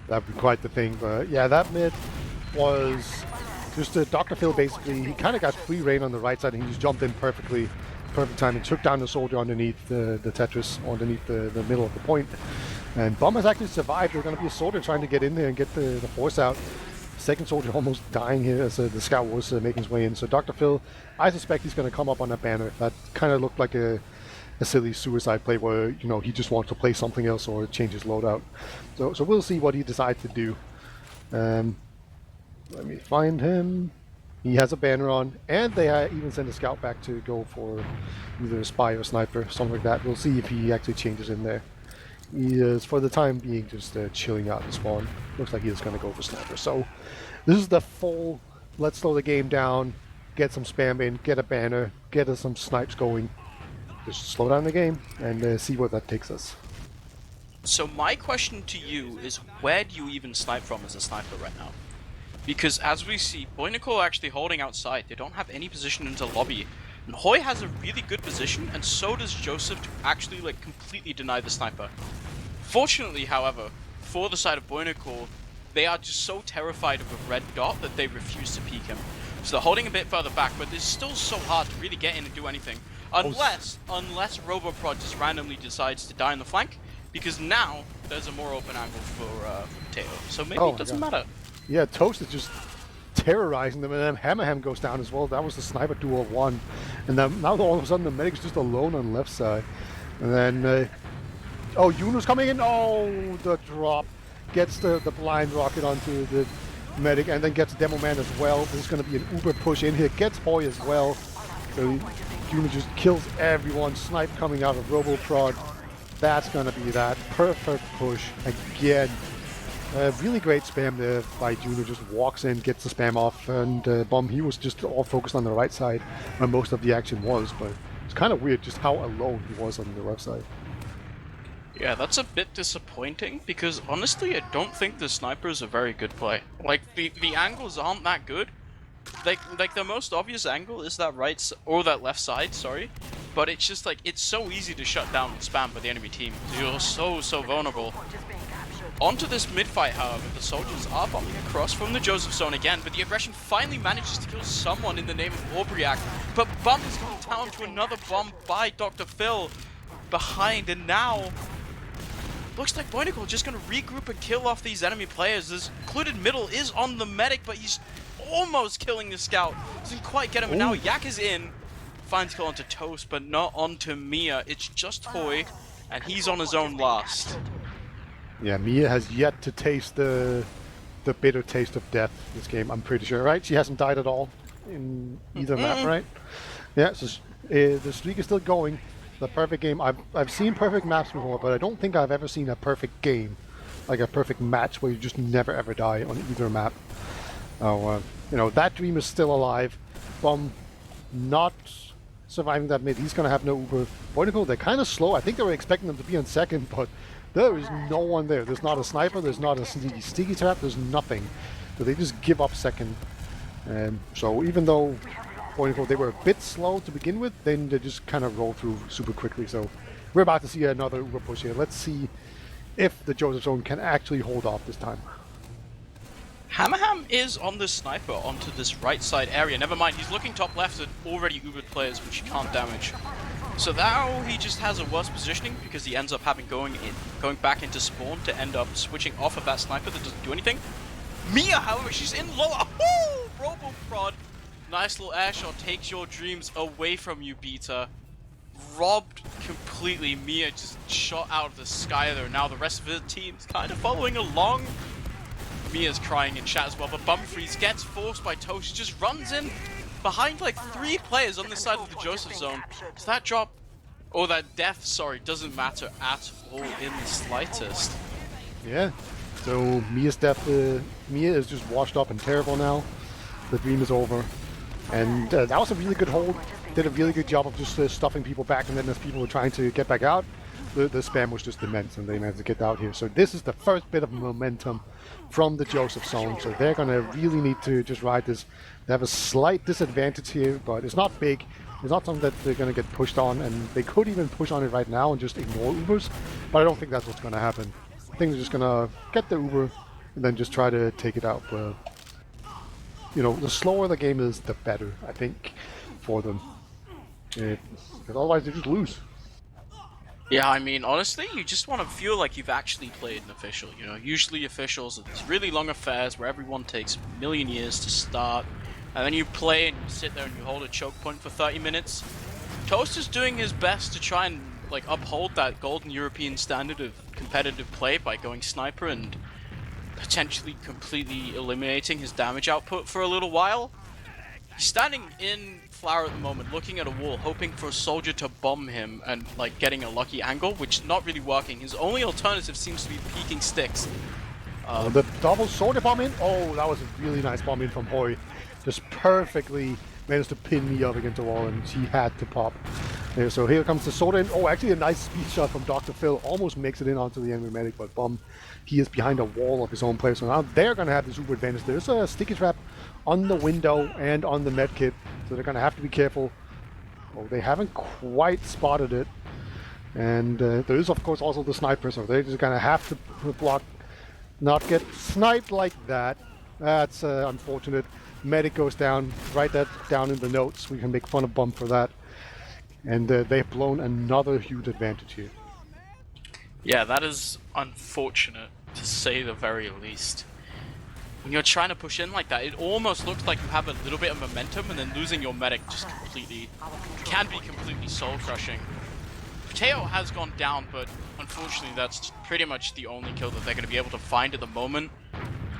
B: That'd be quite the thing, but yeah, that mid was just Dr. Phil basically, he kind of got free reign on the right side and he just jumped in perfectly, perfect time, and took down the soldier underneath the Tetris, underneath the middle of the point. And Bum has actually survived. There's going to be a soldier trying to get in there and get the force out. Second soldier almost dying here as the scout was making his way in. So Dr. Phil, I suspect he's going to come up on a banner. That kind of looked like a silly suicide play where, you know, he just wants to play something else or change his loadout. So we'll see what he decides to do. Let me find him. He has a banner on, and they even send a scout back to go for either a spy or sniper, something like that. We'll see if he actually changes in there. He is, for the time being, just chilling out the spawn. Looks like he's going to go for sniper. So this is the full, let's slow the game down, get some spam in, get a banner, get us some snipes going. Just slow down the game and see where that takes us.
A: So my question to you is, where do you even snipe from as a sniper right now? Because as we see, Boinicle are actually holding outside. They don't have any position into lobby. And Hoi has a really good position, and so does Joseph to actually, like, completely deny the sniper. Fortunately, however, for the side of Boinicle, they are just so terrified of a red dot that they refuse to peek him. So they're holding a bit further back, but it's still so hard to really get in and do anything. Unless Roboprod just randomly decides to die on the flank, because now there's a more open angle for Teo. So maybe it doesn't matter.
B: Yeah, Toast is just terrorizing them, and then Hammerham goes down as well. That was the sniper duo of 1. And now all of a sudden the medic's just alone on the left side. And then, oh, Yunu's coming in. Oh, the drop. Gets the blind rocket onto the medic, and then gets Demo Man as well. There's going to be an uber push in here. Gets Hoi as well. So Yunu just kills everyone. Snipe coming out of Roboprod. That's going to be that perfect push again. Really great spam there by Juno, just walks in, gets the spam off, and Bomb, he was just all focused on the right side where most of the action was, but it's kind of weird just how alone he was on the left side.
A: Yeah, that's a bit disappointing, because honestly, I don't think the sniper is a very good play. Like, the angles aren't that good. Like the most obvious angle is that or that left side, sorry. But it's just like, it's so easy to shut down and spam by the enemy team. You're so vulnerable. Onto this mid-fight, however, the soldiers are bombing across from the Joseph zone again, but the aggression finally manages to kill someone in the name of Aubryac. But Bump is going down to another bomb by Dr. Phil behind, and now looks like Boinicle just going to regroup and kill off these enemy players. This included middle is on the medic, but he's almost killing the scout. Doesn't quite get him, and now Yak is in. Finds kill onto Toast, but not onto Mia. It's just Toy, and he's on his own last.
B: Yeah, Mia has yet to taste the bitter taste of death this game, I'm pretty sure, right? She hasn't died at all in either map, right? Yeah, so the streak is still going. The perfect game. I've seen perfect maps before, but I don't think I've ever seen a perfect game, like a perfect match where you just never ever die on either map. Oh, you know, that dream is still alive. Bomb not surviving that mid. He's gonna have no Uber. Boinicle, they're kind of slow. I think they were expecting them to be on second, but there is no one there. There's not a sniper. There's not a sticky trap. There's nothing. So they just give up second. So even though Boinicle, they were a bit slow to begin with, then they just kind of roll through super quickly. So we're about to see another Uber push here. Let's see if the Joseph Zone can actually hold off this time.
A: Hammerham is on the sniper onto this right side area. Never mind, he's looking top left at already Ubered players, which he can't damage. So now he just has a worse positioning because he ends up going back into spawn to end up switching off of that sniper that doesn't do anything. Mia, however, she's in lower. Woo! Robo prod. Nice little air shot takes your dreams away from you, Beta. Robbed completely. Mia just shot out of the sky there. Now the rest of the team's kind of following along. Mia's crying in chat as well, but Bumfries gets forced by Toast. He just runs in behind like 3 players on this side of the Joseph zone. Does that drop, or that death, sorry, doesn't matter at all in the slightest.
B: Yeah, so Mia's death, Mia is just washed up and terrible now. The dream is over. And that was a really good hold. Did a really good job of just stuffing people back, and then as people were trying to get back out, the spam was just immense, and they managed to get out here. So this is the first bit of momentum from the Joseph zone. So they're going to really need to just ride this. They have a slight disadvantage here, but it's not big. It's not something that they're going to get pushed on, and they could even push on it right now and just ignore Ubers, but I don't think that's what's going to happen. I think they're just going to get the Uber and then just try to take it out. But, you know, the slower the game is, the better, I think, for them. Because otherwise they just lose.
A: Yeah, I mean, honestly, you just want to feel like you've actually played an official, you know? Usually officials are these really long affairs where everyone takes a million years to start, and then you play and you sit there and you hold a choke point for 30 minutes. Toast is doing his best to try and, like, uphold that golden European standard of competitive play by going sniper and potentially completely eliminating his damage output for a little while. He's standing in Flower at the moment, looking at a wall, hoping for a soldier to bomb him and, like, getting a lucky angle, which is not really working. His only alternative seems to be peeking sticks.
B: The double soldier bomb in? Oh, that was a really nice bomb in from Hoy. Just perfectly managed to pin me up against the wall, and she had to pop. There, so here comes the soldier in. Oh, actually a nice speed shot from Dr. Phil. Almost makes it in onto the enemy medic, but Bomb, he is behind a wall of his own player. So now they're going to have the super advantage. There's a sticky trap on the window and on the med kit, so they're going to have to be careful. Oh, they haven't quite spotted it. And there is, of course, also the sniper, so they're just going to have to block, not get sniped like that. That's unfortunate. Medic goes down. Write that down in the notes. We can make fun of Bump for that. And they've blown another huge advantage here.
A: Yeah, that is unfortunate, to say the very least. When you're trying to push in like that, it almost looks like you have a little bit of momentum, and then losing your medic just completely can be completely soul-crushing. Potato has gone down, but unfortunately that's pretty much the only kill that they're going to be able to find at the moment.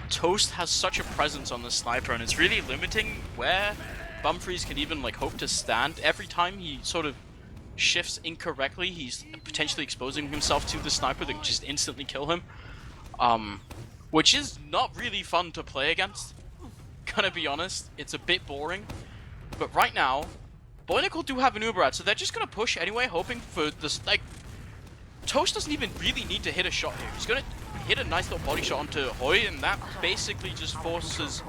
A: Toast has such a presence on the sniper, and it's really limiting where Bumfries can even, like, hope to stand. Every time he sort of shifts incorrectly, he's potentially exposing himself to the sniper that can just instantly kill him. which is not really fun to play against. Gonna be honest, it's a bit boring. But right now, Boinicle do have an Uber out, so they're just gonna push anyway, hoping for this, like, Toast doesn't even really need to hit a shot here. He's gonna hit a nice little body shot onto Hoy, and that basically just forces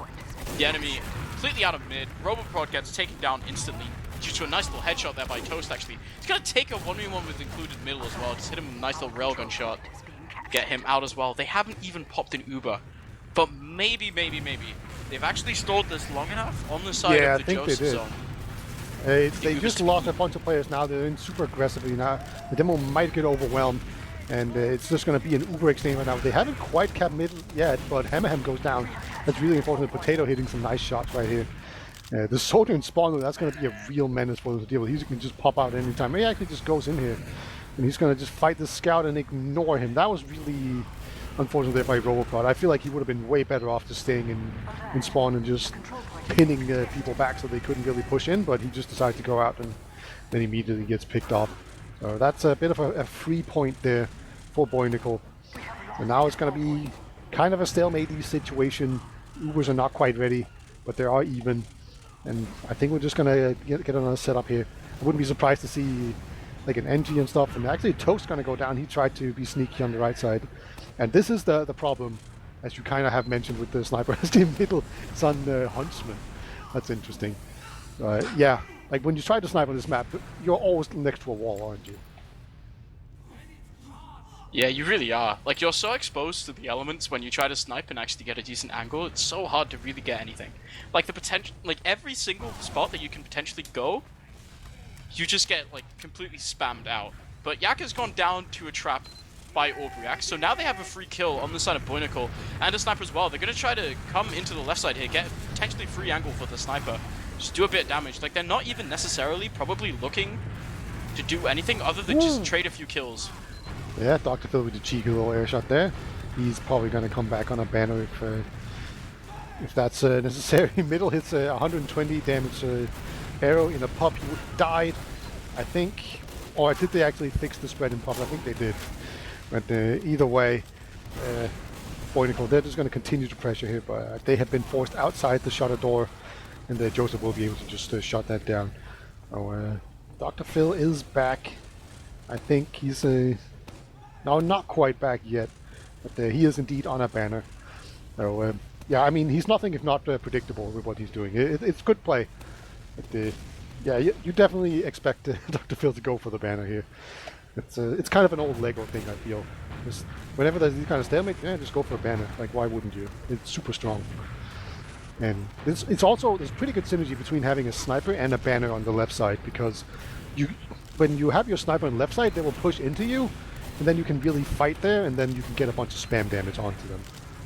A: the enemy completely out of mid. Roboprod gets taken down instantly due to a nice little headshot there by Toast, actually. He's gonna take a 1v1 with included middle as well. Just hit him with a nice little railgun shot. Get him out as well. They haven't even popped an Uber. But maybe, they've actually stalled this long enough on the side of the Joseph zone.
B: They just lost a bunch of players now. They're in super aggressively now. The demo might get overwhelmed, and it's just going to be an Uber exchange right now. They haven't quite capped mid yet, but Hammerham goes down. That's really unfortunate. Potato hitting some nice shots right here. The soldier in spawn, that's going to be a real menace for them to deal with. He can just pop out anytime. He actually just goes in here, and he's going to just fight the scout and ignore him. That was really unfortunate there by Roboprod. I feel like he would have been way better off just staying in spawn and just pinning people back so they couldn't really push in, but he just decided to go out and then immediately gets picked off. So that's a bit of a free point there for Boinicle. And now it's going to be kind of a stalemate situation. Ubers are not quite ready, but they are even. And I think we're just going to get another setup here. I wouldn't be surprised to see like an NG and stuff. And actually Toast's going to go down. He tried to be sneaky on the right side. And this is the problem, as you kind of have mentioned with the sniper as the middle son huntsman. That's interesting. Yeah, like when you try to snipe on this map, you're always next to a wall, aren't you?
A: Yeah, you really are. Like, you're so exposed to the elements when you try to snipe and actually get a decent angle, it's so hard to really get anything. Like, the potential, like, every single spot that you can potentially go, you just get, like, completely spammed out. But Yak has gone down to a trap by Orbriak, so now they have a free kill on the side of Boinicle and a sniper as well. They're going to try to come into the left side here, get potentially free angle for the sniper, just do a bit of damage. Like, they're not even necessarily probably looking to do anything other than just trade a few kills.
B: Yeah, Dr. Phil with the cheeky little air shot there. He's probably going to come back on a banner if that's necessary. Middle hits 120 damage arrow in a pop. He died, I think. Or did they actually fix the spread in pop? I think they did. But either way, Boinicle, they're just going to continue to pressure here, but they have been forced outside the shutter door, and Joseph will be able to just shut that down. So Dr. Phil is back. I think he's no, not quite back yet, but he is indeed on a banner. So yeah, I mean, he's nothing if not predictable with what he's doing. It's good play. But yeah, you definitely expect Dr. Phil to go for the banner here. It's kind of an old Lego thing, I feel. Just whenever there's these kind of stalemate, yeah, just go for a banner. Like, why wouldn't you? It's super strong. And it's also, there's pretty good synergy between having a sniper and a banner on the left side, because when you have your sniper on the left side, they will push into you, and then you can really fight there, and then you can get a bunch of spam damage onto them.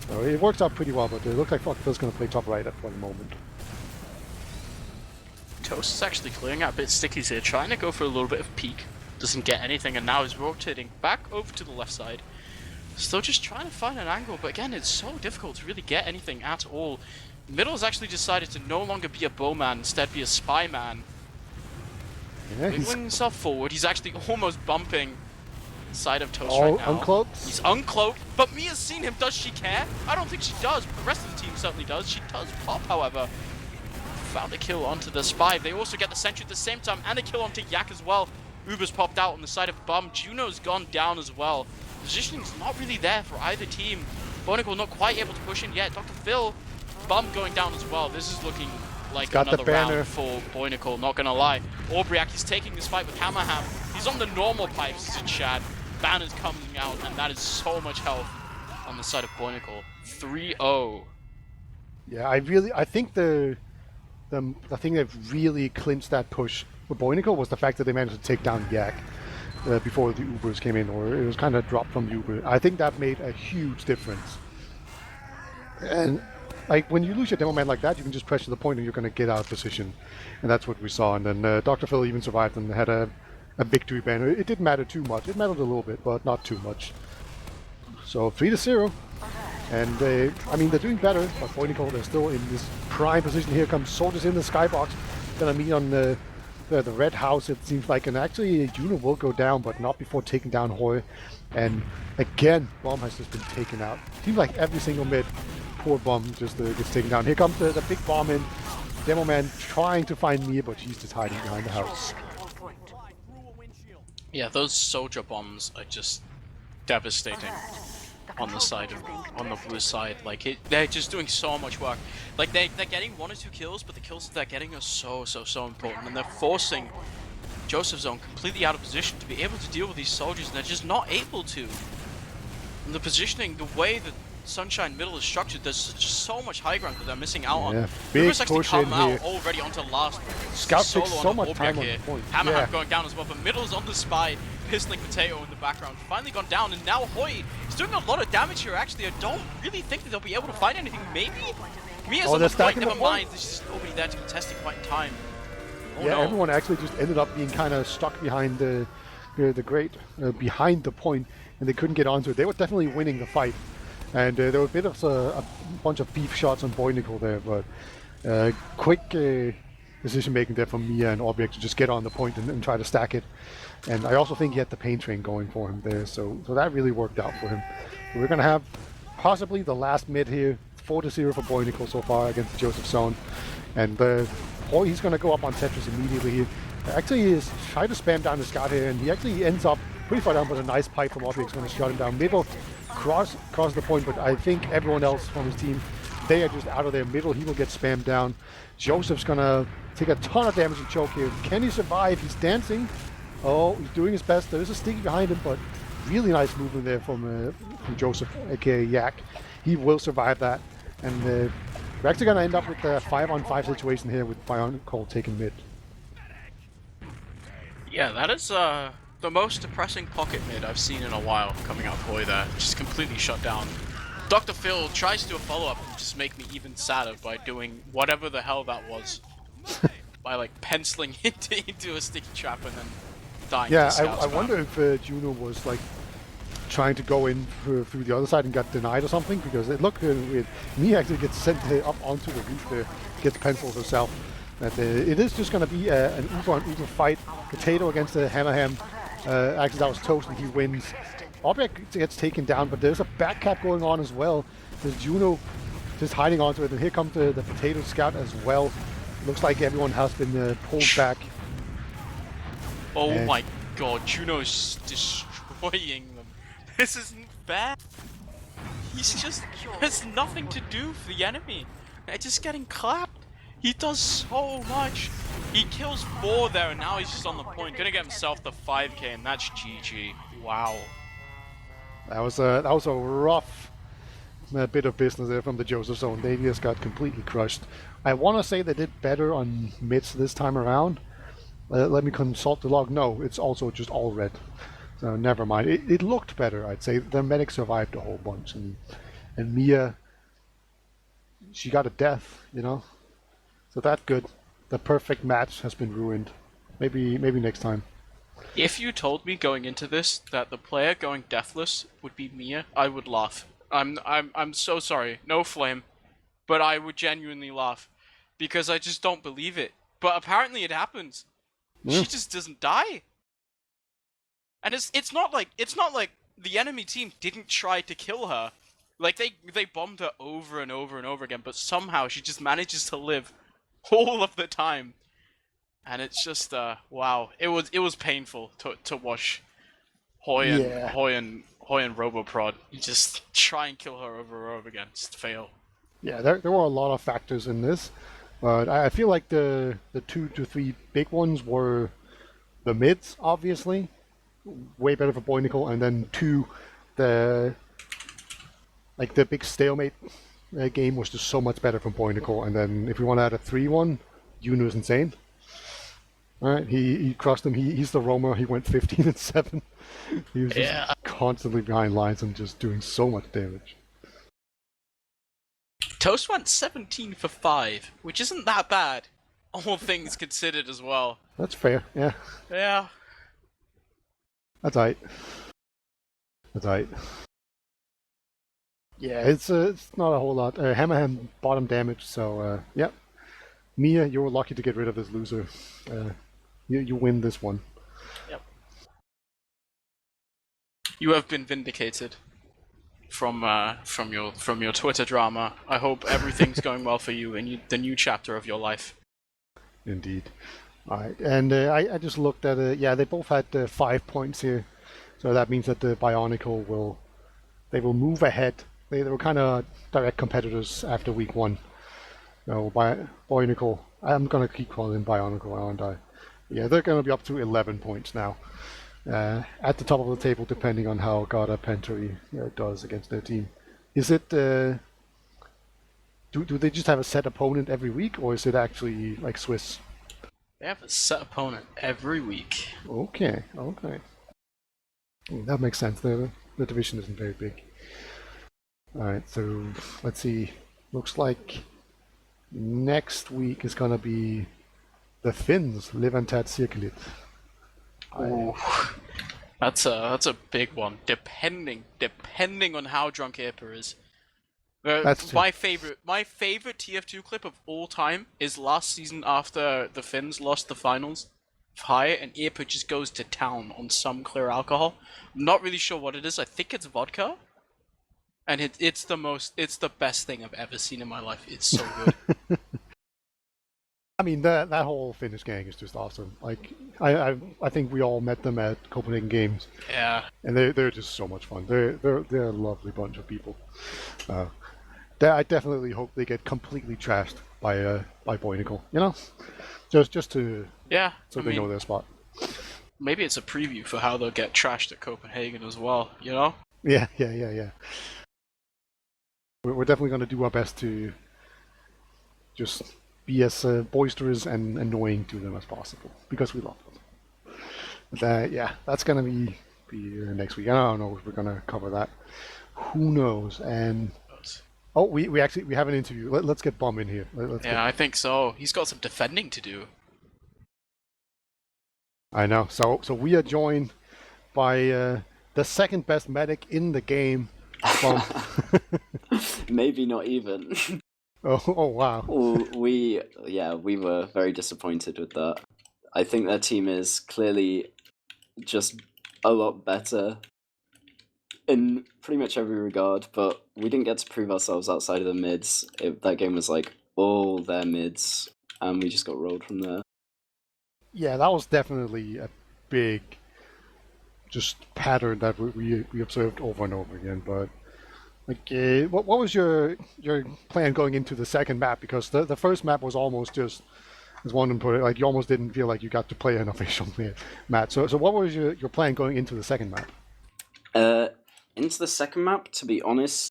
B: So it works out pretty well, but it looks like Dr. Phil's going to play top right for the moment.
A: Toast is actually clearing out a bit of stickies here, trying to go for a little bit of peek. Doesn't get anything, and now is rotating back over to the left side. Still just trying to find an angle, but again, it's so difficult to really get anything at all. Middle has actually decided to no longer be a bowman, instead be a spy man. Yeah, wiggling himself forward, he's actually almost bumping the side of Toast right now.
B: Uncloaked?
A: He's uncloaked, but Mia's seen him. Does she care? I don't think she does, but the rest of the team certainly does. She does pop, however. Found a kill onto the spy. They also get the sentry at the same time, and a kill onto Yak as well. Uber's popped out on the side of Bum. Juno's gone down as well. Positioning's not really there for either team. Boinicle not quite able to push in yet. Dr. Phil, Bum going down as well. This is looking like another round for Boinicle, not gonna lie. Orbriak is taking this fight with Hammerham. He's on the normal pipes in Chad. Banner's coming out, and that is so much health on the side of Boinicle. 3-0.
B: Yeah, I think the thing that really clinched that push for Boinicle was the fact that they managed to take down Yak before the Ubers came in, or it was kind of dropped from the Uber. I think that made a huge difference. And like when you lose your demo man like that, you can just pressure the point and you're going to get out of position, and that's what we saw. And then Dr. Phil even survived and had a victory banner. It didn't matter too much. It mattered a little bit, but not too much. So 3-0. And I mean, they're doing better, but Boinicle, they're still in this prime position. Here comes soldiers in the skybox. Gonna meet on the red house, it seems like, and actually Juno will go down, but not before taking down Hoy. And again, Bomb has just been taken out. Seems like every single mid, poor Bomb just gets taken down. Here comes the big bomb in. Demo Man trying to find Mia, but she's just hiding behind the house.
A: Yeah, those soldier bombs are just devastating on the side of on the blue side. Like they're just doing so much work. Like they're getting 1 or 2 kills, but the kills that they're getting are so important, and they're forcing Joseph Zone completely out of position to be able to deal with these soldiers, and they're just not able to. And the positioning, the way that Sunshine Middle is structured, there's just so much high ground that they're missing out on.
B: Big
A: actually
B: push
A: come
B: in
A: out
B: here.
A: already onto last.
B: Scout takes so
A: on
B: much time on
A: here.
B: the point.
A: Hammerhand going down as well, but Middle's on the spy. Pistoling Potato in the background, finally gone down, and now Hoy is doing a lot of damage here. Actually, I don't really think that they'll be able to find anything. Maybe Mia's on the point. Never mind. There's just nobody there to contest it quite in time. Oh,
B: yeah,
A: no.
B: Everyone actually just ended up being kind of stuck behind the grate, behind the point, and they couldn't get onto it. They were definitely winning the fight, and there were a bit of a bunch of beef shots on Boinicle there, but quick decision making there from Mia and Object to just get on the point and try to stack it. And I also think he had the pain train going for him there, so that really worked out for him. So we're gonna have possibly the last mid here, 4-0 for Boinicle so far against Joseph Zone, and Hoy, he's gonna go up on Tetris immediately here. Actually, he's trying to spam down the scout here, and he actually ends up pretty far down, but a nice pipe from Object's gonna shut him down. Middle cross the point, but I think everyone else from his team, they are just out of their middle. He will get spammed down. Joseph's gonna take a ton of damage and choke here. Can he survive? He's dancing. Oh, he's doing his best. There is a sticky behind him, but really nice movement there from Joseph, aka Yak. He will survive that, and we're actually going to end up with a 5-on-5 situation here with Boinicle taking mid.
A: Yeah, that is the most depressing pocket mid I've seen in a while coming out of Hoy there. Just completely shut down. Dr. Phil tries to do a follow-up and just make me even sadder by doing whatever the hell that was. By like penciling into a sticky trap and then dying.
B: Yeah, I wonder if Juno was like trying to go in through the other side and got denied or something, because it looked weird. Mia actually gets sent up onto the roof there, gets penciled herself. And it is just going to be an uber fight. Potato against the Hammerhand. Actually, that was toast and he wins. Object gets taken down, but there's a back cap going on as well. There's Juno just hiding onto it, and here comes the Potato Scout as well. Looks like everyone has been pulled back.
A: Oh my god, Juno's destroying them. This isn't fair. He's just has nothing to do for the enemy. They're just getting clapped. He does so much. He kills 4 there, and now he's just on the point. Gonna get himself the 5k, and that's GG. Wow.
B: That was a rough bit of business there from the Joseph Zone. They just got completely crushed. I want to say they did better on mids this time around. Let me consult the log. No, it's also just all red. So never mind. It looked better, I'd say. The medic survived a whole bunch, and Mia, she got a death, you know. So that's good. The perfect match has been ruined. Maybe next time.
A: If you told me going into this that the player going deathless would be Mia, I would laugh. I'm so sorry. No flame. But I would genuinely laugh. Because I just don't believe it. But apparently it happens.
B: Yeah.
A: She just doesn't die. And it's not like the enemy team didn't try to kill her. Like they bombed her over and over and over again, but somehow she just manages to live all of the time. And it's just wow. It was painful to watch Hoy and Roboprod just try and kill her over and over again, just fail.
B: Yeah, there were a lot of factors in this, but I feel like the 2 to 3 big ones were the mids, obviously, way better for Boinicle, and then 2, the big stalemate game was just so much better from Boinicle, and then if we want to add a 3-1, Juno's insane. All right, he crushed him. He's the roamer. He went 15-7. He was just constantly behind lines and just doing so much damage.
A: Toast went 17 for 5, which isn't that bad, all things considered as well.
B: That's fair, yeah.
A: Yeah.
B: That's right. Yeah, it's not a whole lot. Hammerhand bottom damage, so yeah. Mia, you were lucky to get rid of this loser. You win this one.
A: Yep. You have been vindicated from your Twitter drama. I hope everything's going well for you in the new chapter of your life.
B: Indeed. All right, and I just looked at it. Yeah, they both had 5 points here, so that means that the Bionicle will move ahead. They were kind of direct competitors after week 1. No, Boinicle. I'm gonna keep calling him Bionicle, aren't I? Yeah, they're gonna be up to 11 points now. At the top of the table, depending on how Garda Pentary does against their team. Is it? Do they just have a set opponent every week, or is it actually like Swiss?
A: They have a set opponent every week.
B: Okay. That makes sense. The division isn't very big. All right, so let's see. Looks like next week is gonna be the Finns, Levantat Cirkelit.
A: That's a big one. Depending on how drunk Aper is.
B: That's
A: my favorite TF2 clip of all time is last season after the Finns lost the finals. High and Aper just goes to town on some clear alcohol. I'm not really sure what it is. I think it's vodka. And it's the best thing I've ever seen in my life. It's so good.
B: I mean, that whole Finnish gang is just awesome. Like, I think we all met them at Copenhagen Games.
A: Yeah.
B: And they're just so much fun. They're a lovely bunch of people. I definitely hope they get completely trashed by Boinicle. You know, just to so they know their spot.
A: Maybe it's a preview for how they'll get trashed at Copenhagen as well. You know?
B: Yeah. We're definitely going to do our best to just be as boisterous and annoying to them as possible because we love them. But, that's going to be next week. I don't know if we're going to cover that. Who knows? And we actually have an interview. Let's get Bum in here.
A: I think so. He's got some defending to do.
B: I know. So we are joined by the second best medic in the game.
C: Maybe not even.
B: Oh wow.
C: We were very disappointed with that. I think their team is clearly just a lot better in pretty much every regard, but we didn't get to prove ourselves outside of the mids. That game was like all their mids, and we just got rolled from there.
B: Yeah, that was definitely a big just pattern that we observed over and over again. But like, what was your plan going into the second map? Because the first map was almost just, as Wandum put it, like you almost didn't feel like you got to play an official map. So what was your plan going into the second map?
C: Into the second map, to be honest,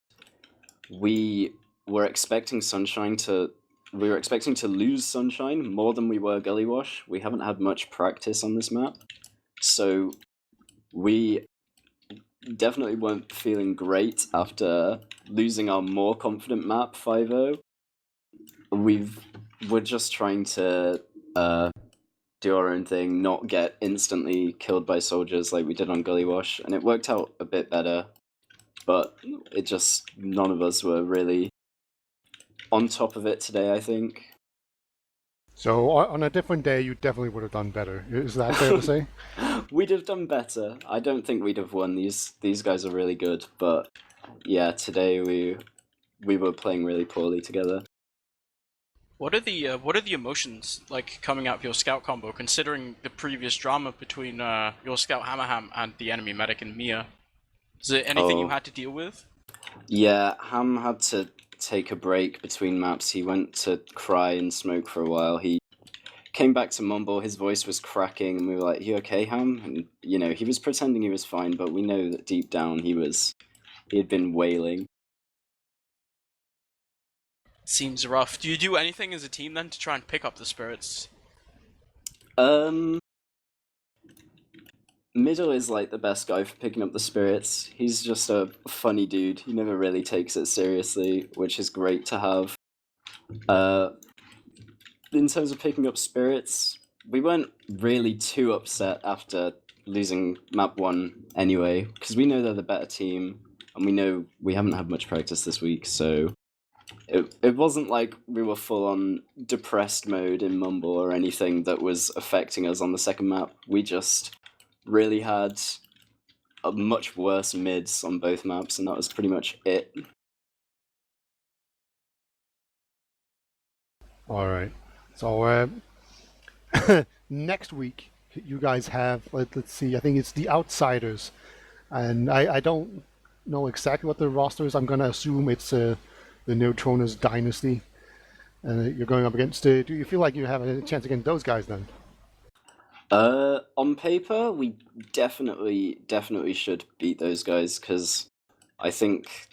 C: we were expecting Sunshine to lose Sunshine more than we were Gully Wash. We haven't had much practice on this map, so we definitely weren't feeling great after losing our more confident map 5-0. We're just trying to do our own thing, not get instantly killed by soldiers like we did on Gully Wash, and it worked out a bit better, but none of us were really on top of it today, I think.
B: So on a different day, you definitely would have done better. Is that fair to say?
C: We'd have done better. I don't think we'd have won. These guys are really good, but yeah, today we were playing really poorly together.
A: What are the emotions like coming out of your scout combo, considering the previous drama between your scout Hammerham and the enemy medic and Mia? Is there anything you had to deal with?
C: Yeah, Ham had to take a break between maps. He went to cry and smoke for a while. He came back to mumble. His voice was cracking, and we were like, "You okay, Ham?" And he was pretending he was fine, but we know that deep down he had been wailing.
A: Seems rough. Do you do anything as a team then to try and pick up the spirits?
C: Middle is like the best guy for picking up the spirits. He's just a funny dude. He never really takes it seriously, which is great to have. In terms of picking up spirits, we weren't really too upset after losing map 1 anyway, because we know they're the better team, and we know we haven't had much practice this week, so It wasn't like we were full on depressed mode in Mumble or anything that was affecting us on the second map. We just really had a much worse mids on both maps, and that was pretty much it.
B: All right. So next week you guys have let's see. I think it's the Outsiders, and I don't know exactly what the roster is. I'm gonna assume it's the Neutronus Dynasty, and you're going up against. Do you feel like you have a chance against those guys then?
C: On paper, we definitely should beat those guys because I think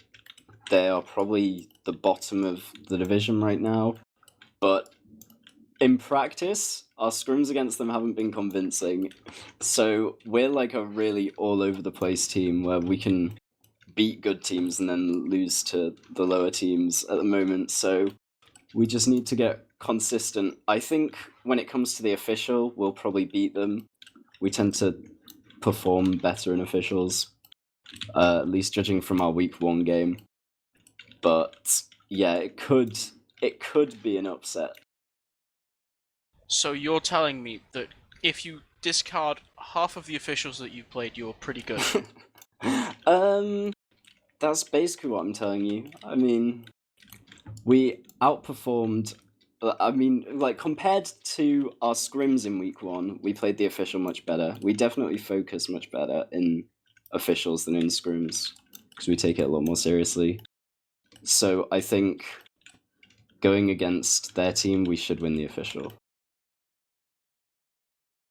C: they are probably the bottom of the division right now. But in practice, our scrims against them haven't been convincing. So we're like a really all over the place team where we can beat good teams and then lose to the lower teams at the moment. So we just need to get consistent. I think when it comes to the official, we'll probably beat them. We tend to perform better in officials, at least judging from our week 1 game. But yeah, it could be an upset.
A: So you're telling me that if you discard half of the officials that you've played, you're pretty good.
C: That's basically what I'm telling you. I mean, we outperformed. I mean, like compared to our scrims in week 1, we played the official much better. We definitely focus much better in officials than in scrims because we take it a lot more seriously. So I think going against their team, we should win the official.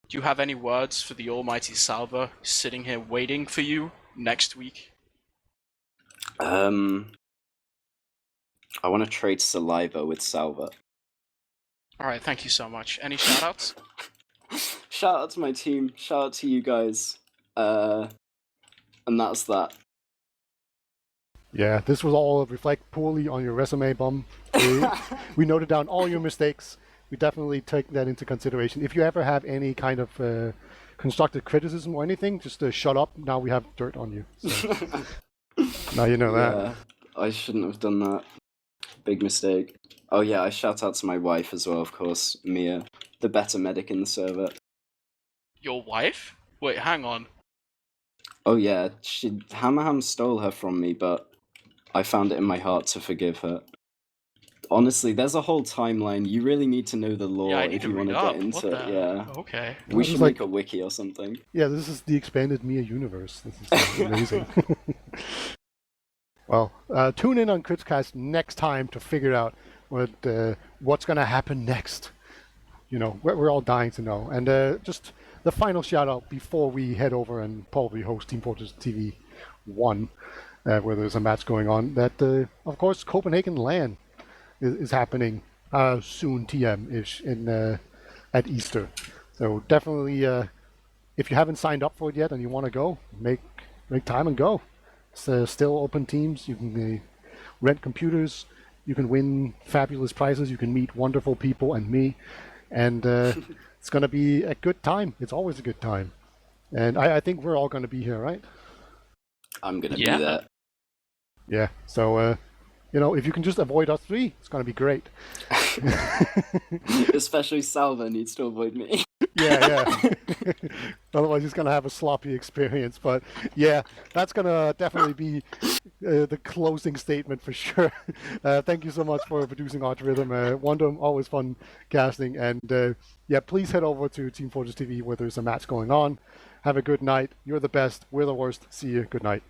A: Do you have any words for the almighty Salva sitting here waiting for you next week?
C: I want to trade saliva with Salva.
A: Alright, thank you so much. Any shoutouts?
C: Shout out to my team. Shout out to you guys. And that's that.
B: Yeah, this was all reflect poorly on your resume, Bum. We noted down all your mistakes. We definitely take that into consideration. If you ever have any kind of constructive criticism or anything, just shut up. Now we have dirt on you. So. Now you know that.
C: Yeah, I shouldn't have done that. Big mistake. Oh yeah, I shout out to my wife as well, of course, Mia, the better medic in the server.
A: Your wife? Wait, hang on.
C: Oh yeah, Hammerham stole her from me, but I found it in my heart to forgive her. Honestly, there's a whole timeline. You really need to know the lore if you want to get into it. Yeah.
A: Okay.
C: We should make a wiki or something.
B: Yeah, this is the expanded Mia universe. This is amazing. Well, tune in on Critscast next time to figure out what's going to happen next. You know, we're all dying to know. And just the final shout out before we head over and probably host Team Fortress TV 1, where there's a match going on, that of course Copenhagen LAN is happening soon, TM-ish, at Easter. So definitely, if you haven't signed up for it yet and you want to go, make time and go. It's still open teams. You can rent computers. You can win fabulous prizes. You can meet wonderful people and me. And it's going to be a good time. It's always a good time. And I think we're all going to be here, right?
C: I'm going to be there.
B: Yeah. So, you know, if you can just avoid us 3, it's going to be great.
C: Especially Salva needs to avoid me.
B: Yeah. Otherwise, he's going to have a sloppy experience. But yeah, that's going to definitely be the closing statement for sure. Thank you so much for producing ArchRhythm. Wandum, always fun casting. And yeah, please head over to Team Fortress TV where there's a match going on. Have a good night. You're the best. We're the worst. See you. Good night.